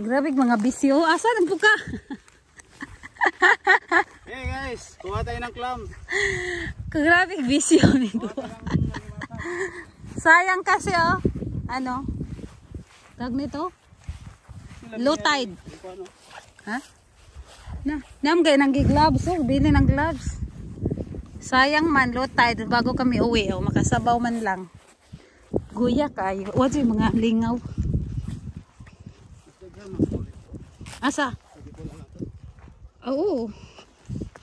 Grabe mga bisyo. Asa nagbuka? Hey guys, kuha tayo ng clam. Grabe bisyo nito. Sayang kasi oh. Ano? Tag nito? Low tide. Ha? Nam kay nang gloves oh, bili ng gloves. Sayang man low tide bago kami uwi oh, makasabaw man lang. Guya kayo. Wala yung mga lingaw. Asa? Oo.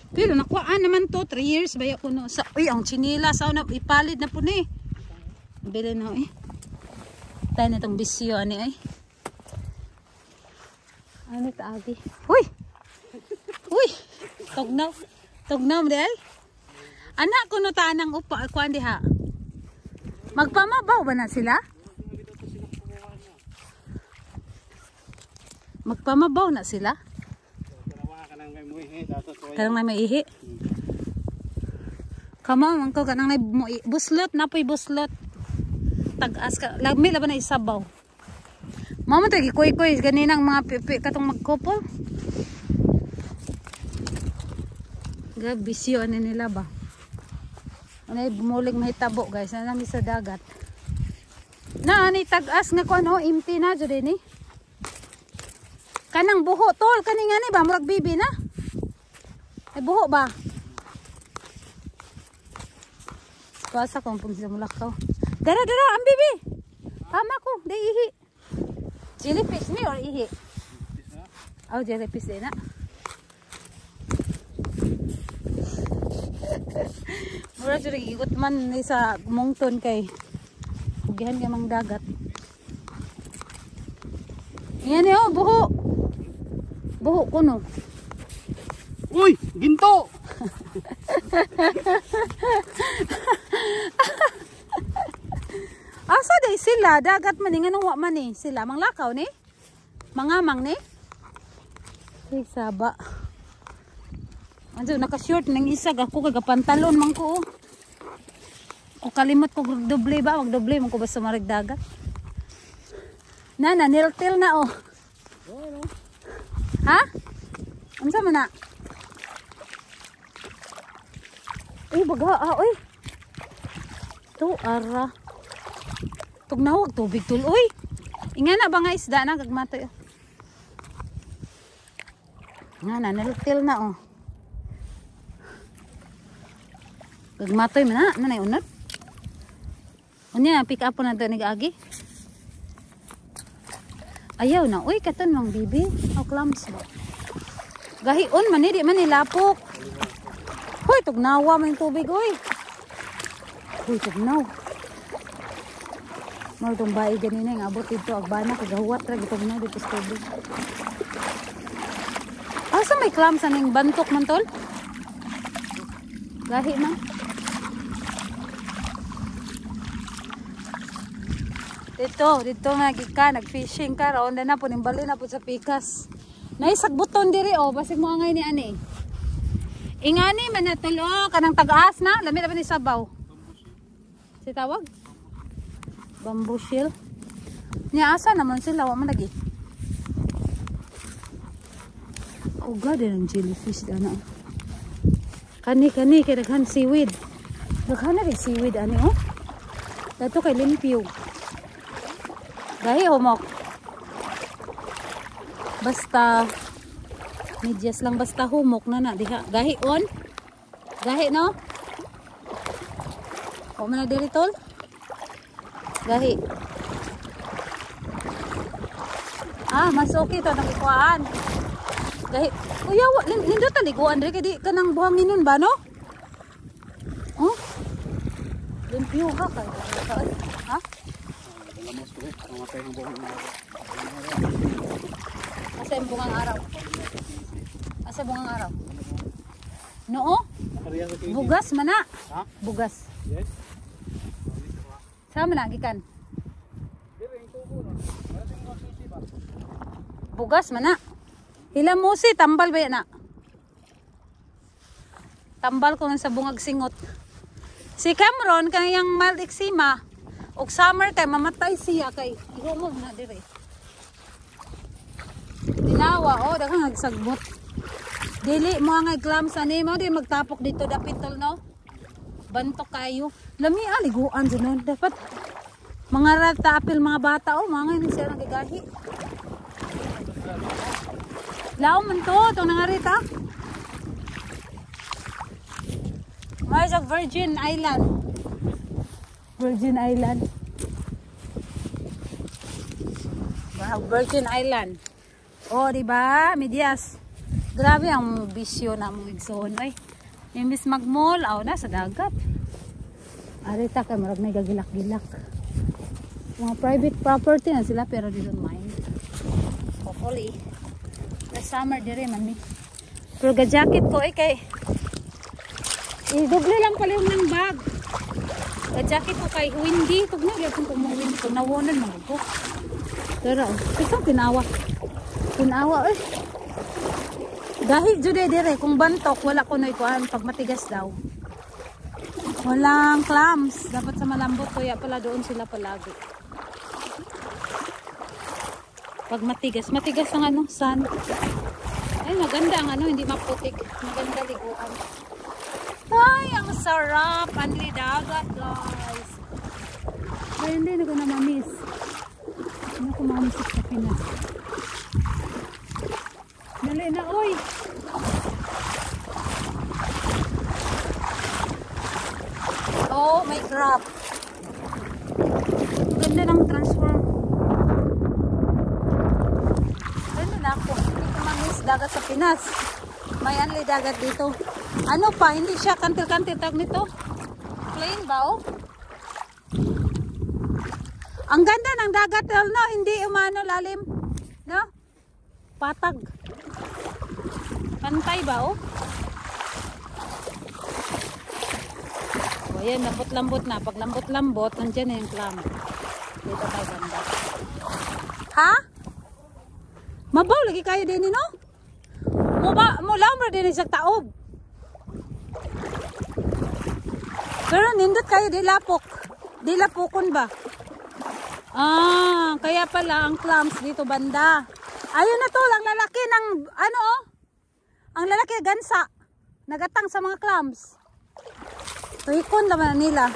Pero nakuhaan naman to 3 years baya ko no. Sa uy ang chinila sa na ipalid na po ni. Bili na eh. Tayo na itong bisyo ani ay. Ano ta agi? Uy! Uy! Tugnaw. Tugnaw mo ay. Anak ko no tanang upa kuan diha. Magpamabaw ba na sila? Magpamabaw na sila? Kanang may ihi. Kamo man ko kanang buslot na po'y buslot. Tag-as ka. Lami laban na isabaw. Mama to gikoy-koy ganinang mga pipi katong magkopo. Gabi siyo ano nila ba? Ano bumulig mahitabo guys. Nami sa dagat. Na ani tag-as nga ko ano empty na jud ni. Kanang buho tol kaning ani ba murag bibi na? Ay buho ba? Kuasa kong pung sa mulakaw. Dara ang bibi. Tama ko, day ihi. Jellyfish ni or ihi? Oh, jellyfish din na. Mura jud igot man ni sa mungton kay. Ugihan ka mang dagat. Yan oh, buho. Buho ko no. Uy, ginto. Asa day sila dagat man ni nganong wa man ni sila manglakaw ni? Mangamang ni? Ay saba. Anjo naka-short nang isa ako kay pantalon man ko. O kalimot ko doble ba, wag doble man ko basta marig dagat. Nana niltil na oh. Ha? Unsa man na? Uy baga oy. To ara. Tugnawag tubig tul oy. Inga na ba nga isda na gagmatoy. Nga na niltil na oh. Gagmatoy man na nanay unod. Unya pick up na to ni agi. Ayaw na uy katon mang bibi. Aw clams ba. Gahion man di man nilapok. Hoy tugnawa man tubig oy. Hoy tugnaw. Mo tong bae ganina nga abot dito agbana kagahuwat ra gitong na dito sa tubig. Asa may clams aning bantok man tol? Gahi man. Dito nagika nagfishing ka raon na po nimbali na po sa pikas. Naisag buton diri oh basig mo angay ni ani. Ingani man natulo kanang tag-as na lami na ni sabaw. Si tawag? Bamboo shell. Nya asa naman sila wa man lagi. Oh god ang jellyfish ana. Kani kay daghan seaweed. Daghan na rin seaweed ani oh. Dato kay limpyo. Gahi humok. Basta medyas lang basta humok na diha. Gahi on. Gahi no? O man na diri tol? Gahi. Ah, mas okay to nang ikuan. Gahi. Kuya, nindot taliguan diri kay di kanang buhanginon ba no? Oh? Limpyo ha kay. Ha? Asa yung bungang araw? Asa bungang araw? Noo? Bugas mana? Ha? Bugas. Yes. Sama na gikan? Bugas mana? Hilam mo si tambal ba na? Tambal ko sa bungag singot. Si Cameron kanyang mild eczema. Og summer kay mamatay siya kay ihumog na dire. Tinawa, oh, daghang nagsagbot. Dili mo ang clams ani mo di magtapok dito dapit tol no. Bantok kayo. Lami aliguan dinon dapat mga rata apil mga bata oh mga ni siya nagagahi. Lao man to nangarita. May sa Virgin Island. Virgin Island. Wow, Virgin Island. Oh, di ba? Medias. Grabe ang bisyo na mong igsoon ay. Imbis mag-mall, aw na sa dagat. Arita kay marag may gagilak-gilak. Mga private property na sila pero they don't mind. Hopefully. The summer dire man mi. Pero ga-jacket ko ay kay i-doble lang pala yung ng bag. Ga-jacket ko kay windy. Tugna gyud kung wind ko nawonan man ko. Pero isang tinawa. Tinawa eh. Dahil jude dire kung bantok wala ko na ikuan pag matigas daw. Walang clams. Dapat sa malambot kaya pala doon sila palagi. Pag matigas, matigas ang ano, sun. Ay maganda ang ano, hindi maputik. Maganda liguan. Ay, ang sarap. Anli dagat, guys. Ay, hindi na ko na mamiss. Ano ko mamisip sa Pinas. Dali na, oy. Oh, may crab. Ganda ng transform. Ganda na ako. Hindi ko mamiss dagat sa Pinas. May anli dagat dito. Ano pa, hindi siya kantil-kantil tag nito. Plain ba, oh? Ang ganda ng dagat, no? Hindi umano lalim. No? Patag. Pantay ba, oh? O, yan, lambot-lambot na. Pag lambot-lambot, nandiyan na yung clam. Dito tayo ganda. Ha? Mabaw, lagi kayo din, no? Mula mo din sa taob. Pero nindot kayo, dilapok. Dilapokon ba? Ah, kaya pala ang clams dito banda. Ayun na to, ang lalaki ng, ano oh? Ang lalaki gansa. Nagatang sa mga clams. Tuhikon naman nila.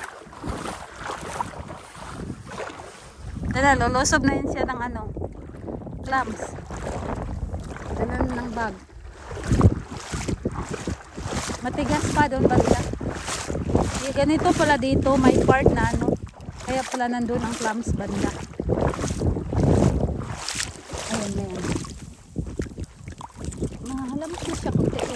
Tala, lolosob na yun siya ng ano. Clams. Ganun ng bag. Matigas pa doon banda. Ganito pala dito, may part na ano. Kaya pala nandun ang clams banda. Ayun na yan. Halam ko siya kung pero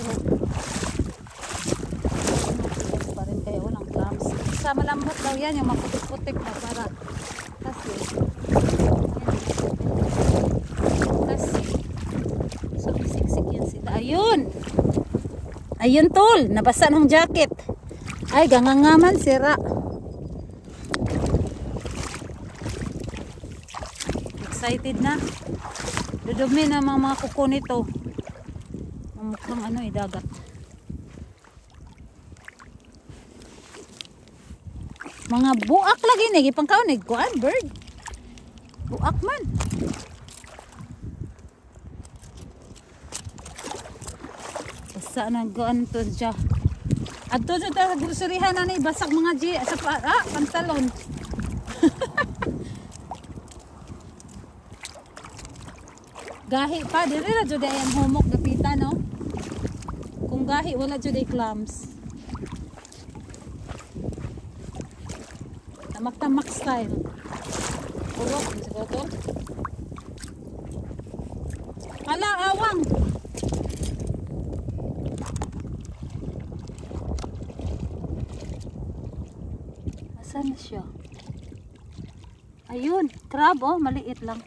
pa rin kaya walang clams. Sa malambot daw yan, yung maputik-putik na para kasi so siksik yan sila. Ayun! Ayun tol, nabasa ng jacket. Ay, gangangaman, sira. Excited na. Dudumi na mga kuko nito. Mukhang ano eh, dagat. Mga buak lagi na. Ipang kaunig ko, bird. Buak man. Basta nag-gaan to dyan. At to dyan tayo groserihan na ni basag mga sa pantalon. Gahi pa, dili na dyan yung humok kapita, no? Kung gahi, wala dyan yung clams. Tamak-tamak style. Urok, siguro to. Hala, awang! Asan na siya? Ayun, crab oh, maliit lang.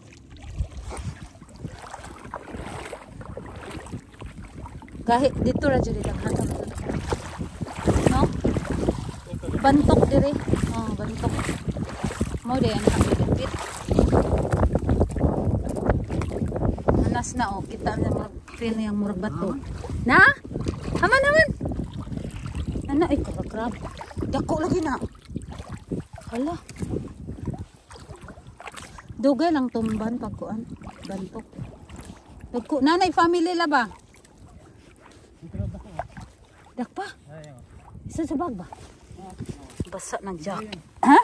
Kahit dito ra diri lang hatag. No? Bantok diri. Oh, bantok. Mo di ang kapit. Anas na oh, kita na mag-feel yang murag bato. Na? Haman naman. Ana ay crab. Dako lagi na. Hala. Dugay lang tumban pagkuan. Bantok. Dagko nanay family la ba? Dak pa? Isa sa bag ba? Basa ng jack. Ha?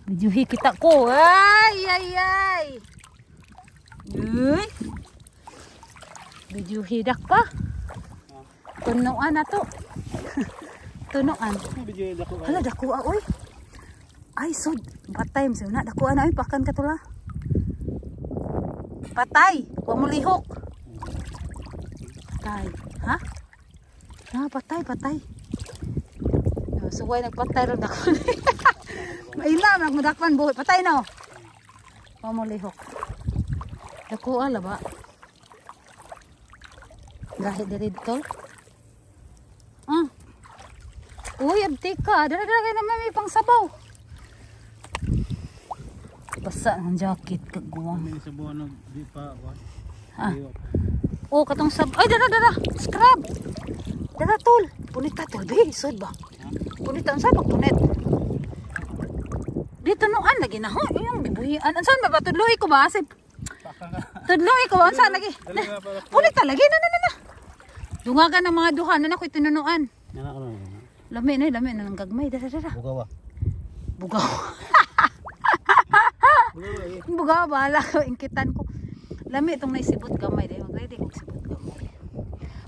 Bijuhi kita ko. Ay, ay, ay. Uy. Bijuhi dak pa. Tunuan na to. Tunuan. Hala, dako oy. Ay, so, patay mo na. Dako na, oy, pakan ka tula. Patay. Huwag mo lihok. Patay. Ha? Ah, patay, patay. Suway nagpatay rin ako. Mailam, nagmadakpan buhay. Patay na. Huwag mo lihok. Dako ala ba? Gahit diri dito. Ah. Uy, abtik ka. Dara-dara kayo naman may pang sabaw. Basa ng jacket kagawang. May sabaw na di pa. Ah. Oh, katong sabaw. Ay, dara-dara. Scrub. Dara, tol. Punita, tol. Be, isod ba? Punita, saan magpunit? Dito noan lagi na. Ho, yung gibuhian. Saan ba ba? Tudloy ko ba? Tudloy ko ba? Saan lagi? Punita lagi. Na. Dungagan ng mga duha. Na ako'y tinunuan. Lami na ng gagmay. Dara. Bugawa. Bugaw. Bugaw, bahala ko. Ingkitan ko. Lami itong naisibot gamay. Dahil mag-ready ko sibot gamay.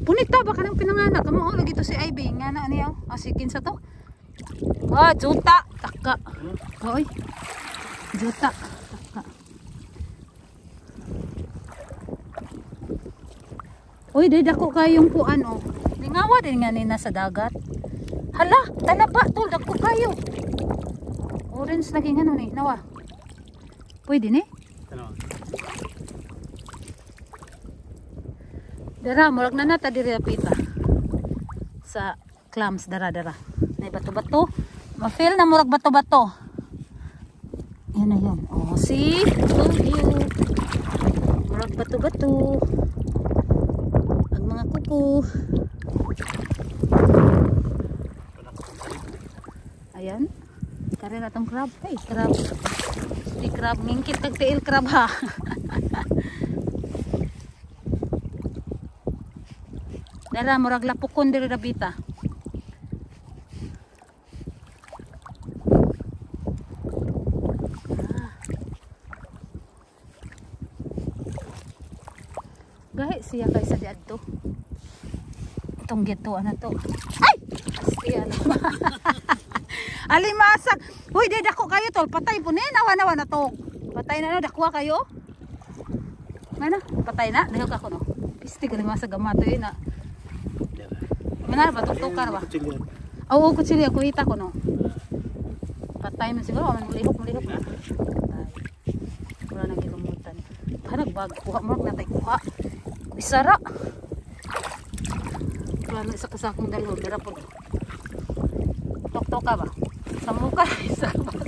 Punita, baka nang pinanganak. Kamu, lagi to si Ivy. Nga na, ano yaw? Asikin sa to. Ah, juta. Taka. Oy. Juta. Taka. Uy, dahil ako kayong kuan, oh. Lingawa din nga nina sa dagat. Hala, tanaba, tol. Dako kayo. Orange naging ano ni, nawa. Pwede ni? Dara, murag na nata diri pita. Sa clams, dara. May bato-bato. Ma-feel na murag bato-bato. Yan na yan. Oh, see? Told you. Murag bato-bato. Ang mga kuko. Ayan. Kare na tong crab. Ay, crab. Di crab. Ngingkit tagtiil crab ha. Dara, murag lapukon diri rabita. Gahi siya kay sa diadto. Itong gito ana to. Ay! Siya naman. Alimasag. Hoy, di dako kayo tol. Patay po ni nawa na to. Patay na no, dakwa kayo. Ano? Patay na. Dahil ako no. Pisti ka limasag gamato yun na. Mana ba tukar ba? Oo, kutsilya ko hita ko no. Patay man siguro, malihok na. Patay. Wala nang gilumutan. Hanag bag kuha mo na tay kuha. Isara. Wala na isa kasakong dalho, dira po. Tok ka ba? Sa muka isa bag.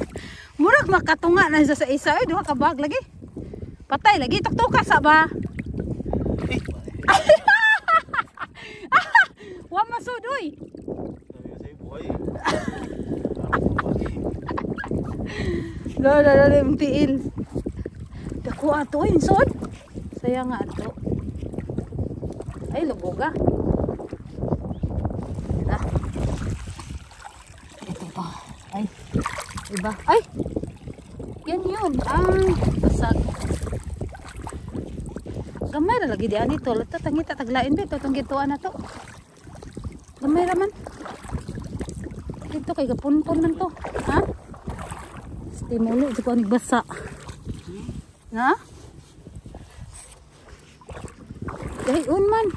Murag makatunga na sa isa, ay duha ka bag lagi. Patay lagi tok ka sa ba? Wa masudoy. Dala tiil. Dako ato insod. Sayang nga ato. Ay luboga. Ah. Ito pa. Ay. Iba. Ay. Yan yun. Ay, basag. Gamay na lagi diyan ito. Lato tangita taglain dito tong gituan na to. Gamay raman. Ito kay gapunpon man to. Ha? Stimulo di ko nagbasa. Ha? Dayon man.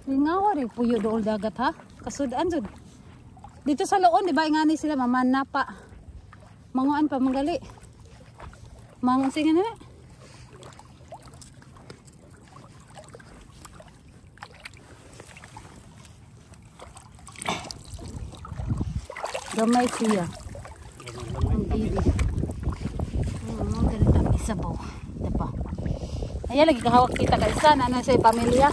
Lingawa rin puyo dool dagat ha. Kasudaan jud. Dito sa loon di ba ingani sila mamana pa. Manguan pa manggali. Mangusingan na. Gamay siya. Ang bibi. Ang ganito ang isabaw. Diba? Ayan, lagi kahawak kita ka isa. Ano sa pamilya?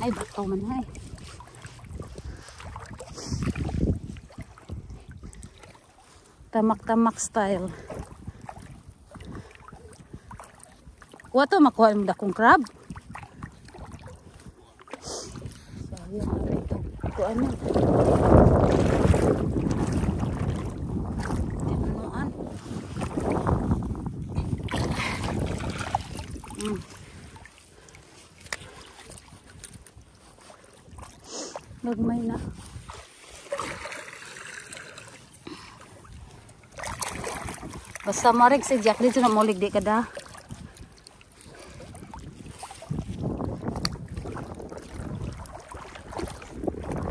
Ay, bato man ay. Tamak-tamak style. Kuha to, makuha mo dakong crab. Sayang na ito. Kuha mo. Tinunuan. Nagmay na. Basta marig si Jack dito na mulig di kada.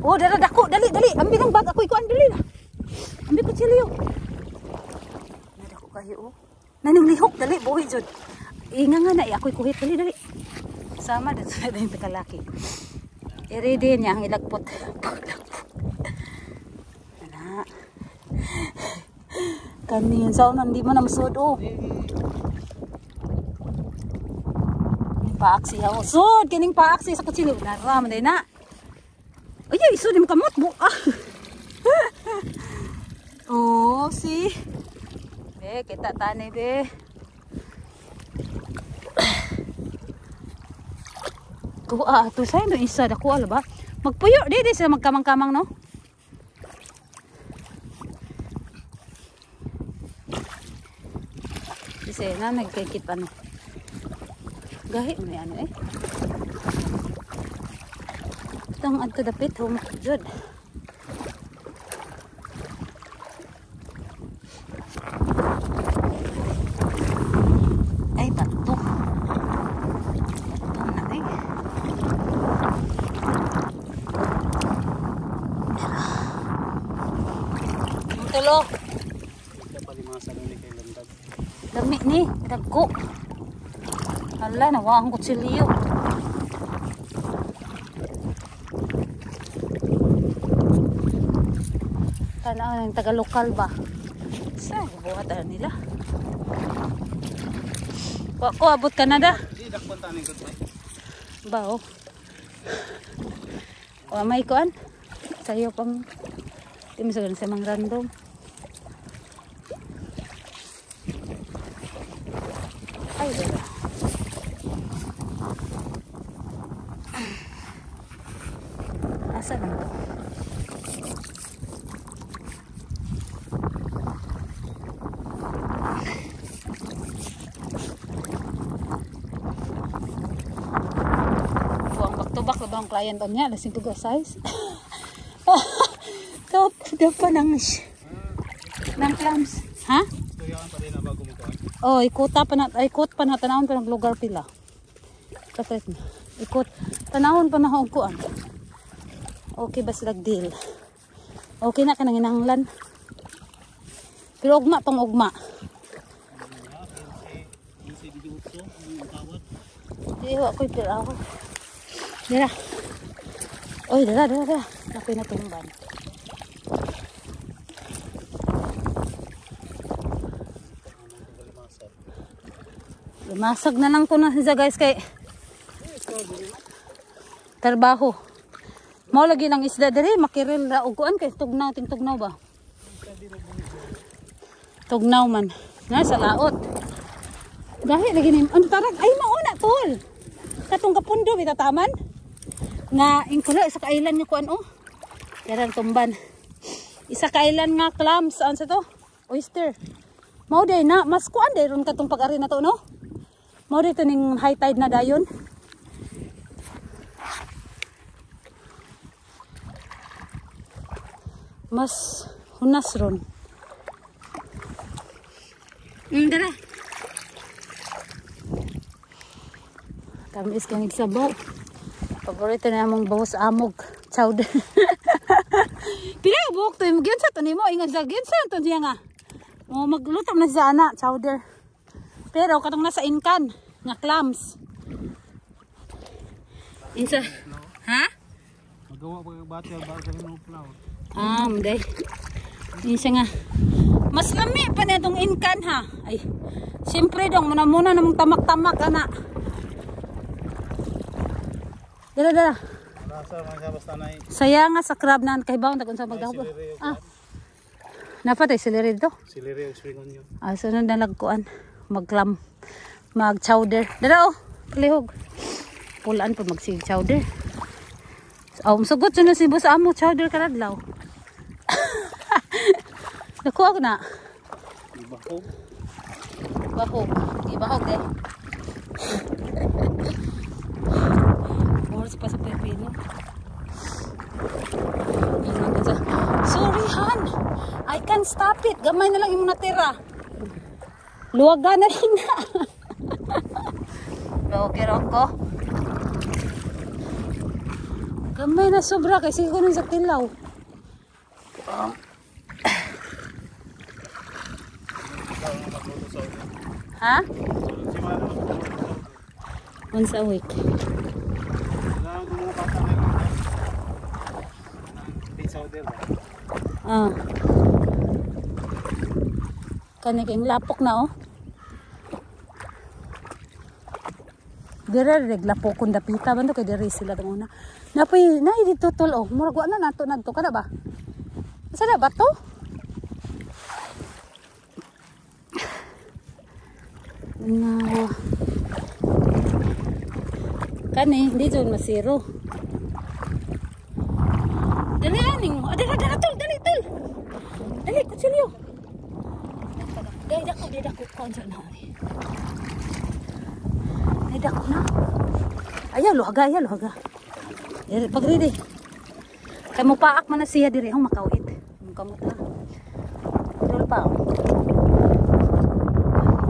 Oh, dala dako, dali. Ambil ang bag ako ikuan dali na. Ambil ko chiliyo. Nadako kayo oh. Nanong lihok dali buhi jud. Inga nga na ako ikuhit dali. Sama dito sa din takalaki. I-ready niya ang ilagpot. Ana. Kanin sa unan di man masud oh. Ni paaksi ha. Sud kining paaksi sa kutsilo na ram day na. Ay, iso di makamot bu. Oh, si. Be, kita tani be. Kuha to sa ino isa dako ala ba? Magpuyo di sa magkamang-kamang no. Kasi na nagkikit ano. Gahi mo ano eh. Itong adto dapit humakjud. Ay bato. Bato na eh. Tulo. Dami ni, dagko. Hala, nawang kutsilyo. Tanaw ng taga-lokal ba? Saan buhatan nila? Ko abot ka na da? Di dakpan taning gud ba? Ba oh. O may kuan? Sayo pang timisagan sa mga random. Ay dala. Asa lang to? Tubak na ba ang client niya? Lasing to go size. Top pa ng clams. Ha? Tuyakan pa din na bago mo kuan. Oh, ikot pa na tanawon pa ng lugar pila. Kapit na. Ikot tanawon pa na og kuan. Okay ba sila deal? Okay na kanang inanglan. Pero ugma pang ugma. Diwa ko piraw. Dara. Oy, dara. Napay na tumban. Lumasag na lang ko na siya guys kay trabaho. Mao lagi ng isda diri makiril ra og kuan kay tugnaw ba? Tugnaw man. Na sa laot. Gahi lagi ni ano tarag ay mauna tol. Katong kapundo bitataman. Nga ingkula sa kailan nga kuan oh. Yaran tumban. Isa kailan nga clams an sa to? Oyster. Mao day na mas kuan day ron katong pag-ari na to no. Mao day to ning high tide na dayon. Mas hunas ron. Dara. Tamis kang igsabaw. Paborito na among bawas amog. Chowder. Pila buhok to yung ginsa to nimo. Ingat sa ginsa to siya nga. Maglutam na siya ana. Chowder. Pero katong nasa inkan. Nga clams. Insa. Ha? Magawa pa bati ba sa no flower. Day. Insa nga. Mas lami pa na itong inkan ha. Ay. Siyempre dong. Muna namang tamak-tamak ana. Dara. Nasa man siya basta nay. Saya nga sa crab nan kay bawon tagon sa magdaho. Napatay celery dito. Celery ang spring onion. Sunod na lagkuan. Mag-chowder. Dara oh. Palihog. Pulaan po magsig chowder. Sugot sunod si boss amo chowder karadlaw. Nakuha ko na. Ibahog. Ibahog eh. Oras pa sa Pilipino. Sorry Han, I can't stop it. Gamay na lang yung natira. Luwaga na lang na. Okay ko. Gamay na sobra kasi ko nun sa tilaw. Ha? Once a week. Kanig lapok na oh. Dire reglapok kung dapita bando kay dire sila tong una. Napoy na dito tol oh. Murag wa na nato nagto kana ba? Asa na ba to? No. Kani di jud masiro. Dali aning, dali tol. Dali kutsilyo. Dali dako konsa na. Ay dako na. Ayaw luhaga. Dili pag ready. Kay mo paak man na siya diri ang makawit. Kamot na. Dili pa.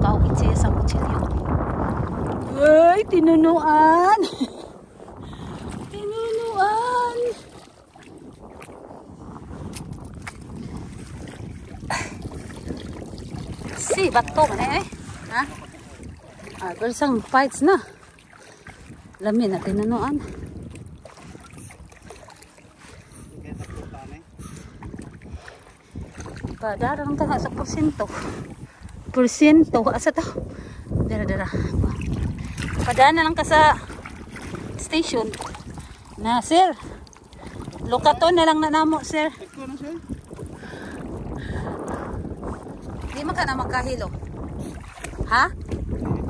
Makawit siya sa kutsilyo. Ay, tinunuan. Si bato man eh. Ha? Bersang fights na. Lamin na tinunuan. Padarang ka nga sa porsyento. Asa to? Dara. Padaan na lang ka sa station. Na, sir. Lukaton na lang na namo, sir. Di man ka na magkahilo. Ha?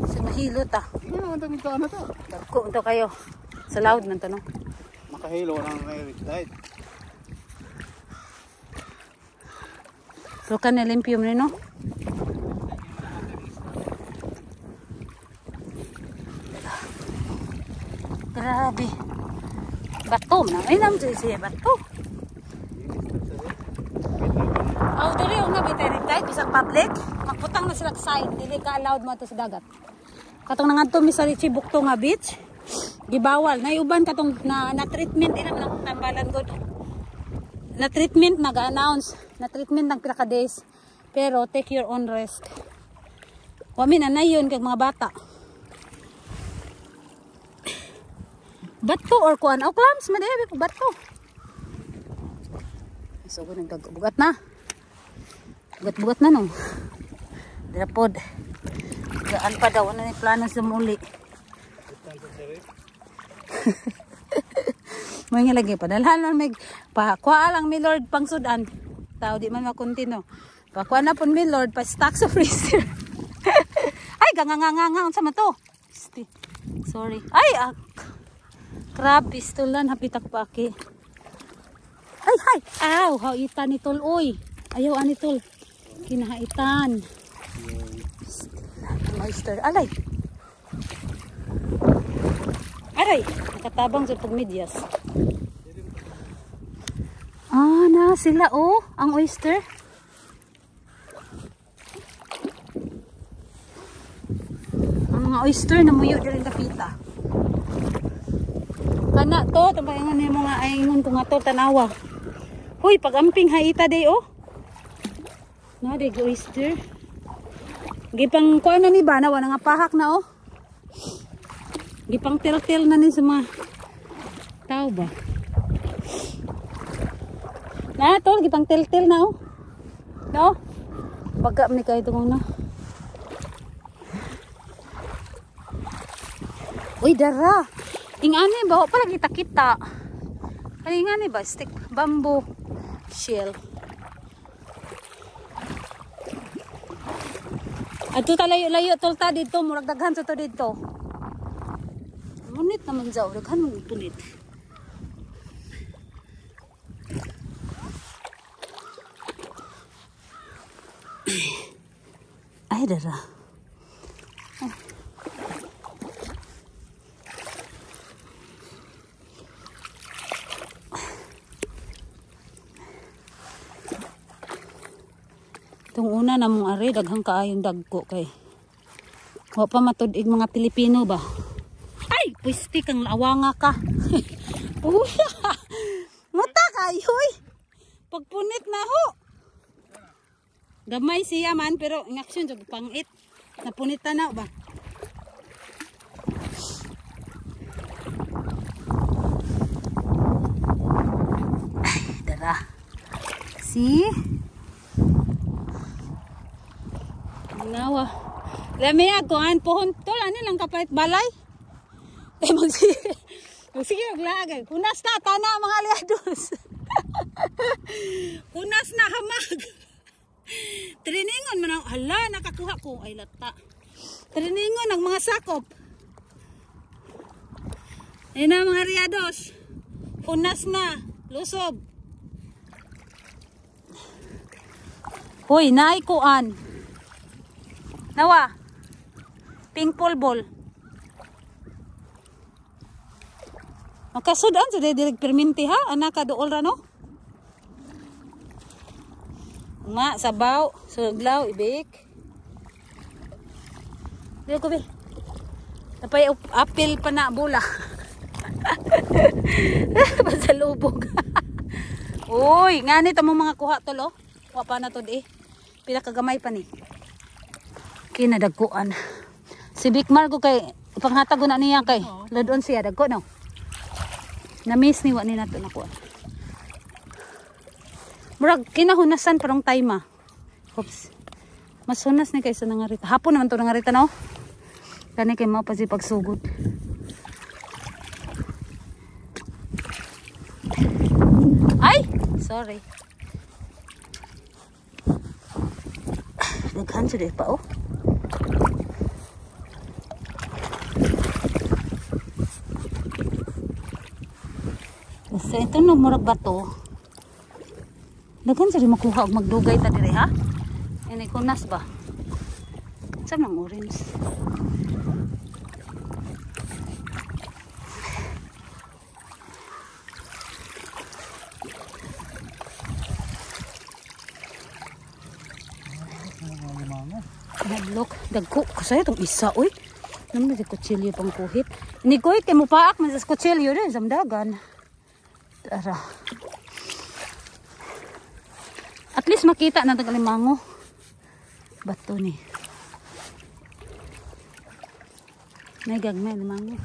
Sa mahilo ta. Hindi naman tayo magkaan na to. Dagko ito kayo. Sa loud man to, no? Makahilo ng Eric died. So ka nilimpyo mo no? Grabe. Bato na. Ay naman siya bato. Oh, dali yung nabitay rin kahit bisang public. Magputang na sila side. Dili ka allowed mo ito sa dagat. Katong nangadto mi sa Richibukto nga beach. Gibawal. Naiuban katong na-treatment. Ina lang tambalan good. Na-treatment, nag-announce. Na-treatment ng pila ka days. Pero take your own rest. Wami na yun kag mga bata. Bato or kuan. O clams, madami ko bato. So, bugat na. Bugat na no. Dirapod. Gaan pa daw. Ano ni plano sa muli? May nga lagi. Padalhan lang may pakuha lang mi Lord pang sudan. Tao di man makontino. Pakuha na po mi Lord pa stock sa freezer. Ay, gangangangangang sa mato. Sorry. Ay, crab pistolan hapitak paki. Ay. Aw, haitan ni tol oy. Ayaw ani tol. Kinahaitan. Oyster. Alay. Nakatabang sa pagmedyas. Na sila oh, ang oyster. Ang mga oyster na muyo diri kapita. Kana to, tabayan ni mga ayingon ko nga to tanawa. Hoy, pag-amping haita day oh. Na day oyster. Gipang kuan na ni ba na nga pahak na oh. Gipang tel-tel na ni sa mga tao ba. Na tol, gipang tel-tel na oh. No? Pagka ni kay tungong na. Uy, dara. Ingani ba pala kita-kita. Kani ngani ba stick bamboo shell. Ato ta layo-layo tolta dito, murag daghan sa to dito. Ngunit naman jaw, daghan mo punit. Ay, dara. Itong una na mong ari, daghang kaayong dagko kay. Wa pa matudig mga Pilipino ba? Ay, pwisti kang lawanga ka. Muta kayoy. Pagpunit na ho. Gamay siya man pero ang aksyon jud pangit. Napunitan na ba? Ay, dara. See? Nawa. Lami ako an pohon tol ani lang kapait balay. Sige maglagay. Hunas na tana mga aliados. Hunas na hamag. Triningon man hala nakakuha ko ay lata. Triningon ang mga sakop. Ayun na mga aliados. Hunas na, lusob. Hoy, naay kuan. Nawa, pink ball. Makasudan sa direk perminti ha, anak ka dool ra no? Ma, sabaw, suglaw, ibik. Dito ko be. Tapay apil pa na bula. Pasalubog. Uy, ngani tamo mga kuha tolo. Wa pa na to di. Pila kagamay pa ni. Kinadagkuan. Si Bigmar ko kay ipanghatag ko na niya kay ladon siya dagko no. Na-miss ni wa ni nato na kuan. Murag kinahunasan parang time ah. Oops. Mas hunas ni kaysa nangarita. Hapon naman to nangarita no. Kani kay mao pa si pagsugod. Ay, sorry. Daghan siya pa oh. Sa ito no murag bato. Daghan sa rin makuha og magdugay ta dire ha. Ini kunas ba? Sa nang orange. Hadlok dagko kasaya tong isa oy. Naman di kutsilyo pang kuhit. Ni koy kay mo paak man sa kutsilyo din sa dagan. Tara. At least makita na tagalimango. Bato ni. May gagmay limango.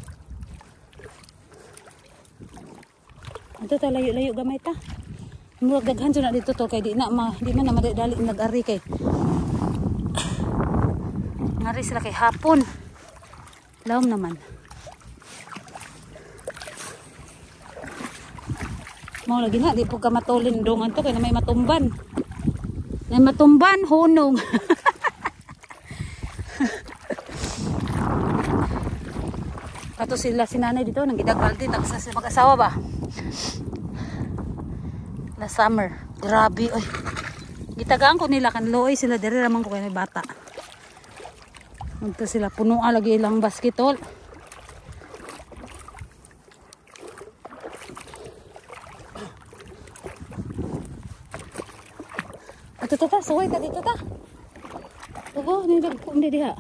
Ito ta layo-layo gamay ta. Murag daghan na dito to kay di na madali nag-ari kay. Ngari sila kay hapon. Lawom naman. Mau lagi na, di po ka matulin dongan to kaya may matumban. May matumban, hunong. Kato sila sinanay dito, nang gidagbaldi, nagsas mag-asawa ba? La summer. Grabe, oy. Gitagaan ko nila, kanloy sila, diri ramang ko kaya may bata. Nagto sila, puno lagi ilang basketball. Ito ta, suway ta dito ta. Ogo, nilagpo hindi diha.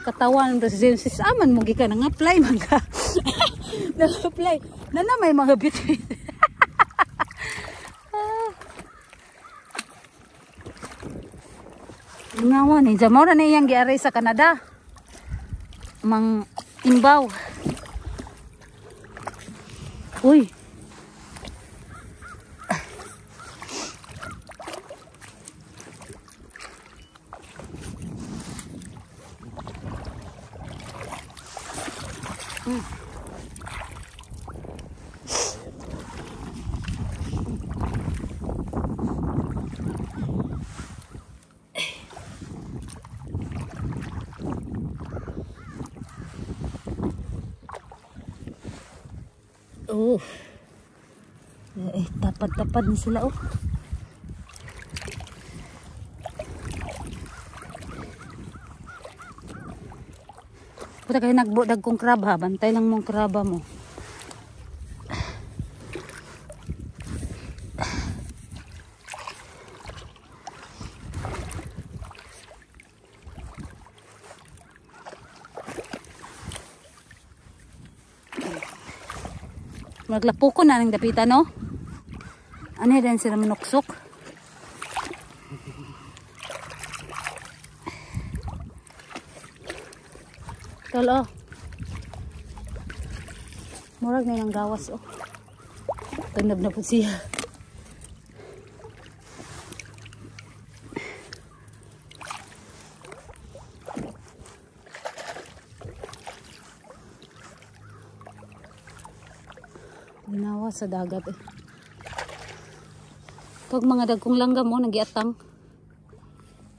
Katawan to si Genesis aman mo gikan nga apply man ka. Nag-apply. Na may mga bit-bit. Ngawa ni Jamora na iyang giaray sa Canada. Mang imbaw. Uy. Oh. Tapad-tapad na sila oh. Puta kayo nagbudag kong crab ha. Bantay lang mong kraba mo. Maglapo ko na ng dapitan no. Ano din sila manuksok. Tolo. Murag na yung gawas oh. Tanab na po siya. Ginawa sa dagat eh. Pag mga dagkong langgam mo, nagiatang.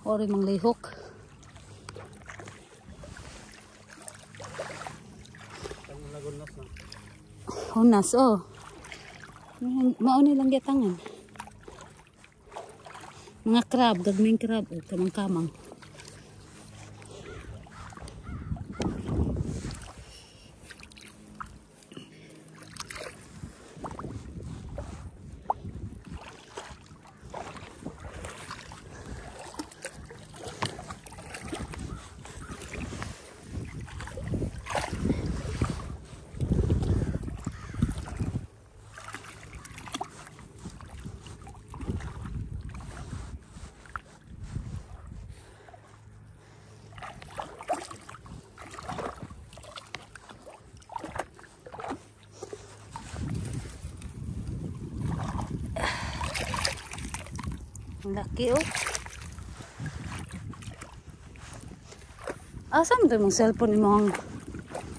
Ori mang lihok. Hunas oh. Mauni lang giatangan. Mga crab, gagming crab. Oh, kamang-kamang. Laki oh. Asam to mong cellphone ni mong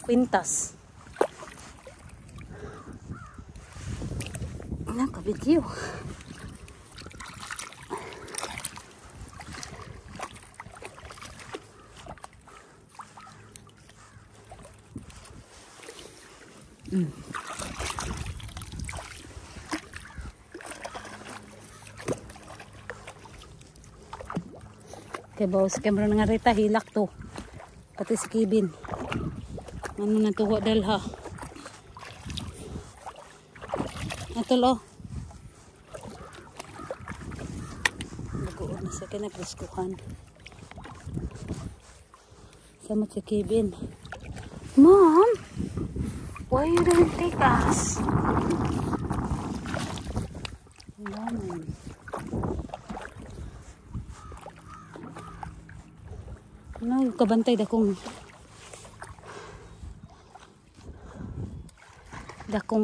kwintas. Nakabidyo. Kay bawas camera nga rita hilak to. Pati si Kevin. Ano na tuwa dalha. Atol oh. Bagoon na sa kinapreskuhan. Sama si Kevin. Mom, why you don't take us? Mom. No, kabantay dakong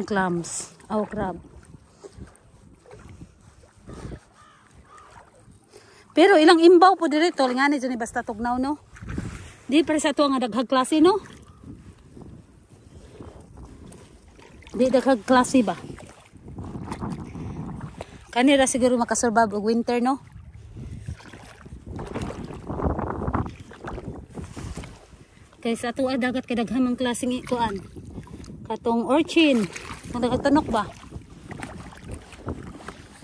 clams, aw crab. Pero ilang imbaw po dito, ngani dyan basta tugnaw no. Di para sa ito nga daghag klase no. Di daghag klase ba? Kanira siguro makasurvive og winter no. Kay sa ato dagat kadaghamang klaseng ikuan. Katong urchin, nagtanok ba?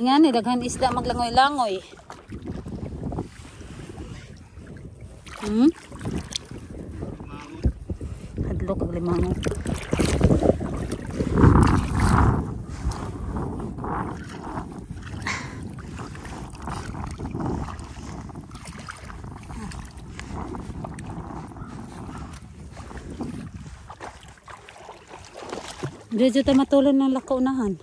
Ngani daghan isda maglangoy-langoy. Hadlok og limango. Diyo tayo matulon ng lakaunahan.